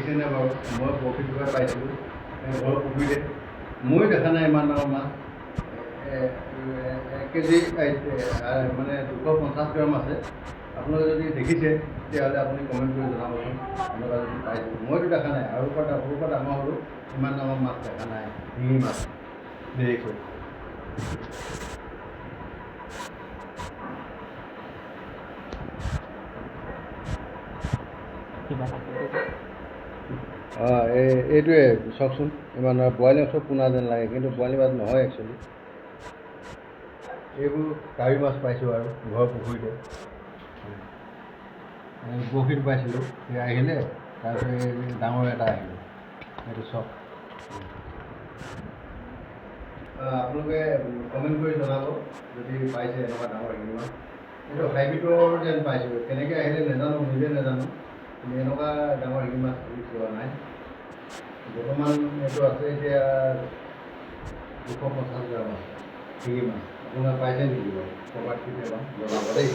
দেখিছেনে বাৰু? মই বৰশী টোপাই পাইছিলোঁ ঘৰৰ পুখুৰীতে। ময়ো দেখা নাই ইমান ডাঙৰ মাছ। 1 কেজি মানে 250 গ্ৰাম আছে। আপোনালোকে যদি দেখিছে তেতিয়াহ'লে আপুনি কমেণ্ট কৰি জনাবচোন। এনেকুৱা যদি পাইছোঁ, মইতো দেখা নাই। সৰুৰ পৰা ডাঙৰ হ'লোঁ, ইমান ডাঙৰ মাছ দেখা নাই। শিঙি মাছ দেৰিকৈ। এইটোৱে চাওকচোন, ইমান বৰালি মাছৰ পোনা যেন লাগে, কিন্তু বৰালি মাছ নহয় একচুৱেলি। এইবোৰ কাৱৈ মাছ পাইছোঁ আৰু ঘৰৰ পুখুৰীতে বৰশীত পাইছিলোঁ। সেই আহিলে, তাৰপিছত এই ডাঙৰ এটা আহিলে, এইটো চাওক। আপোনালোকে কমেণ্ট কৰি জনাব যদি পাইছে এনেকুৱা ডাঙৰ শিঙি মাছ। এইটো হাইব্ৰিডৰ যেন পাইছোঁ, কেনেকৈ আহিলে নাজানো, নিজে নাজানো। কিন্তু এনেকুৱা ডাঙৰ শিঙি মাছ আমি পোৱা নাই। বৰ্তমান এইটো আছে এতিয়া 250 গ্ৰাম আছে শিঙি মাছ। আপোনাৰ পাইছে নেকি বাৰু? ক'ৰবাত কেতিয়াবা জনাব দেই।